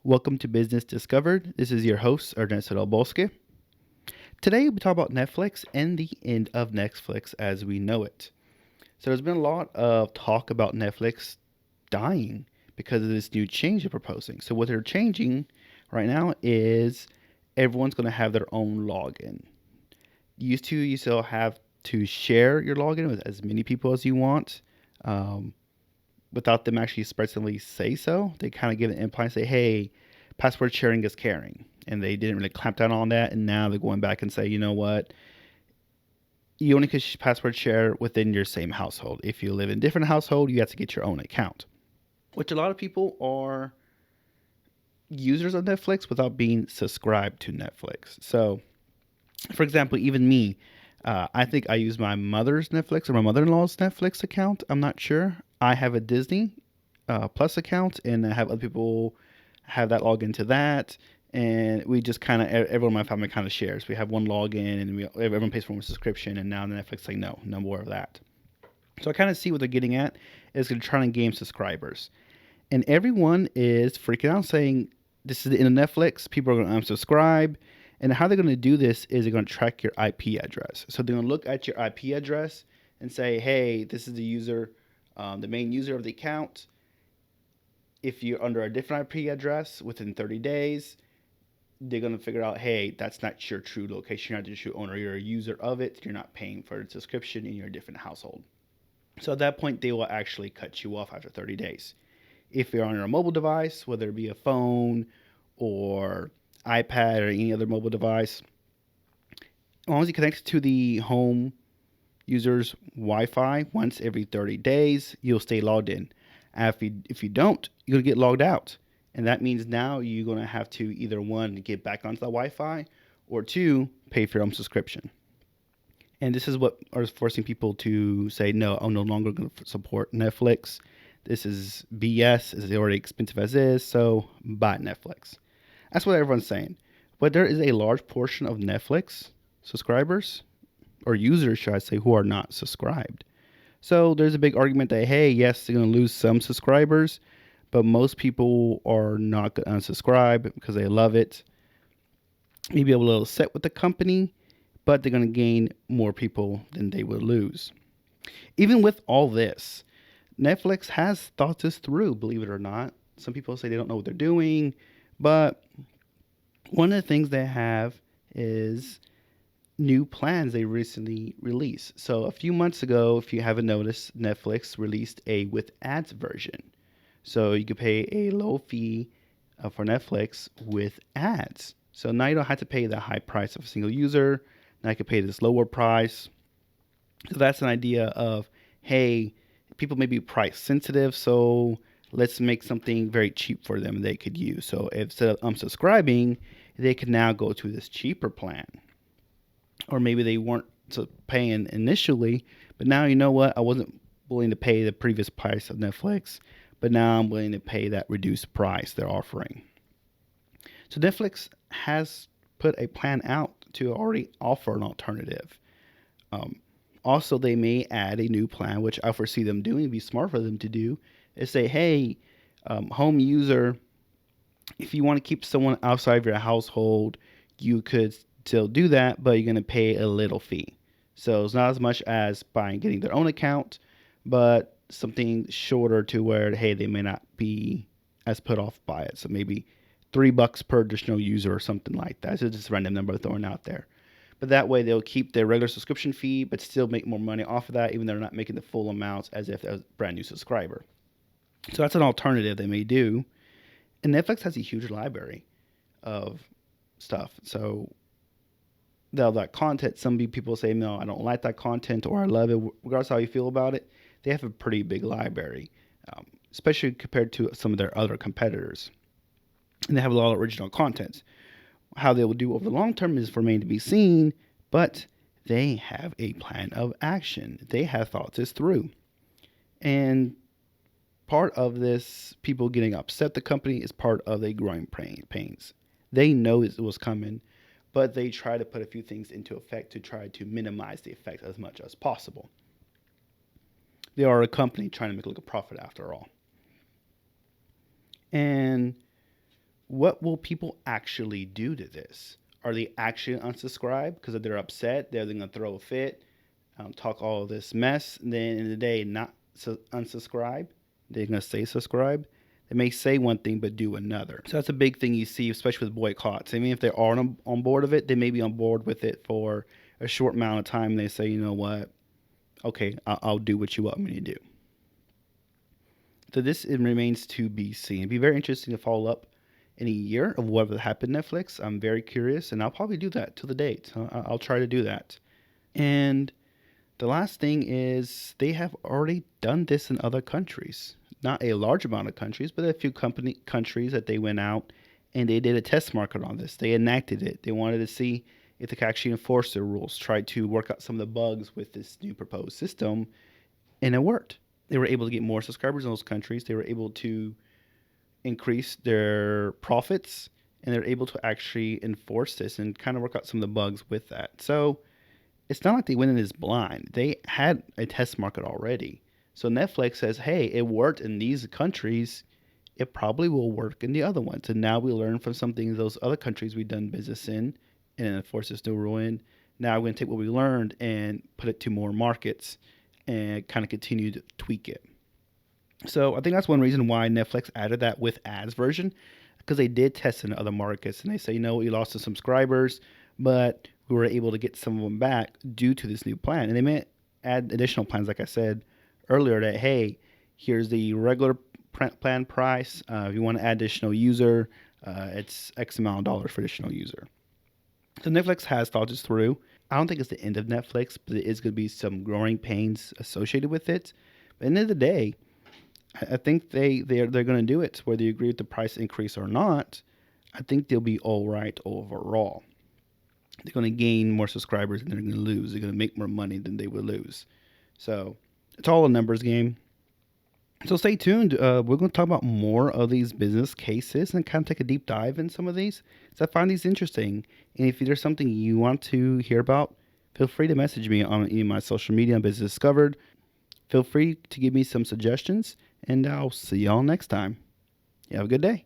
Welcome to Business Discovered. This is your host, Ernesto Del Bosque. Today, we talk about Netflix and the end of Netflix as we know it. So, there's been a lot of talk about Netflix dying because of this new change they're proposing. So, what they're changing right now is everyone's going to have their own login. You still have to share your login with as many people as you want. Um, Without them actually expressly say so. They kind of give an imply and say, hey, password sharing is caring. And they didn't really clamp down on that. And now they're going back and say, you know what? You only can password share within your same household. If you live in a different household, you have to get your own account, which a lot of people are users of Netflix without being subscribed to Netflix. So, for example, even me, I think I use my mother's Netflix or my mother in law's Netflix account. I'm not sure. I have a Disney Plus account, and I have other people have that log into that. And we just kind of, everyone in my family kind of shares. We have one login, and everyone pays for one subscription. And now Netflix like, no more of that. So I kind of see what they're getting at is they're trying to game subscribers, and everyone is freaking out saying this is the end of Netflix. People are going to unsubscribe. And how they're going to do this is they're going to track your IP address. So they're going to look at your IP address and say, hey, this is the user, the main user of the account. If you're under a different IP address within 30 days, they're going to figure out, hey, that's not your true location. You're not the true owner. You're a user of it. You're not paying for the subscription in your different household. So at that point, they will actually cut you off after 30 days. If you're on a mobile device, whether it be a phone or iPad or any other mobile device, as long as you connect to the home user's Wi-Fi once every 30 days, you'll stay logged in. If you don't, you're going to get logged out. And that means now you're going to have to either one, get back onto the Wi-Fi, or two, pay for your own subscription. And this is what is forcing people to say, no, I'm no longer going to support Netflix. This is BS. It's already expensive as is, so buy Netflix. That's what everyone's saying. But there is a large portion of Netflix subscribers, or users, should I say, who are not subscribed. So there's a big argument that, hey, yes, they're going to lose some subscribers, but most people are not going to unsubscribe because they love it. Maybe a little upset with the company, but they're going to gain more people than they would lose. Even with all this, Netflix has thought this through, believe it or not. Some people say they don't know what they're doing, but one of the things they have is new plans they recently released. So a few months ago, if you haven't noticed, Netflix released a with ads version. So you could pay a low fee for Netflix with ads. So now you don't have to pay the high price of a single user. Now you can pay this lower price. So that's an idea of, hey, people may be price sensitive, so let's make something very cheap for them they could use. So instead of unsubscribing, they can now go to this cheaper plan. Or maybe they weren't paying initially, but now you know what? I wasn't willing to pay the previous price of Netflix, but now I'm willing to pay that reduced price they're offering. So Netflix has put a plan out to already offer an alternative. Um, Also, they may add a new plan, which I foresee them doing. It'd be smart for them to do is say, hey, home user, if you want to keep someone outside of your household, you could still do that, but you're going to pay a little fee. So it's not as much as buying getting their own account, but something shorter to where, hey, they may not be as put off by it. So maybe $3 per additional user or something like that. So just a random number thrown out there. But that way they'll keep their regular subscription fee, but still make more money off of that, even though they're not making the full amounts as if they're a brand new subscriber. So that's an alternative they may do. And Netflix has a huge library of stuff. So that content, some people say, no, I don't like that content or I love it. Regardless of how you feel about it, they have a pretty big library, especially compared to some of their other competitors. And they have a lot of original content. How they will do over the long term is remain to be seen, but they have a plan of action. They have thought this through. And part of this, people getting upset the company is part of the growing pains. They know it was coming, but they try to put a few things into effect to try to minimize the effect as much as possible. They are a company trying to make a profit after all. And what will people actually do to this? Are they actually unsubscribe because they're upset? They're going to throw a fit, talk all of this mess, and then in the day not unsubscribe. They're going to stay subscribed. They may say one thing but do another. So that's a big thing you see, especially with boycotts. I mean, if they are on board of it, they may be on board with it for a short amount of time. And they say, you know what? Okay, I'll do what you want me to do. So this it remains to be seen. It'd be very interesting to follow up in a year of what will happen Netflix. I'm very curious, and I'll probably do that till the date. So I'll try to do that. And the last thing is they have already done this in other countries. Not a large amount of countries, but a few countries that they went out and they did a test market on this. They enacted it. They wanted to see if they could actually enforce their rules, try to work out some of the bugs with this new proposed system, and it worked. They were able to get more subscribers in those countries. They were able to increase their profits, and they're able to actually enforce this and kind of work out some of the bugs with that. So it's not like they went in this blind. They had a test market already. So Netflix says, hey, it worked in these countries. It probably will work in the other ones. And now we learn from something those other countries we've done business in and enforce this new rule in. Now we're going to take what we learned and put it to more markets and kind of continue to tweak it. So I think that's one reason why Netflix added that with ads version, because they did test in other markets and they say, you know, we lost some subscribers, but we were able to get some of them back due to this new plan. And they may add additional plans, like I said earlier, that, hey, here's the regular plan price. If you want to add additional user, it's X amount of dollars for additional user. So Netflix has thought this through. I don't think it's the end of Netflix, but it is going to be some growing pains associated with it. But at the end of the day, I think they're going to do it. Whether you agree with the price increase or not, I think they'll be all right overall. They're going to gain more subscribers than they're going to lose. They're going to make more money than they would lose. So it's all a numbers game. So stay tuned. We're going to talk about more of these business cases and kind of take a deep dive in some of these. So I find these interesting. And if there's something you want to hear about, feel free to message me on any of my social media on Business Discovered. Feel free to give me some suggestions, and I'll see y'all next time. You have a good day.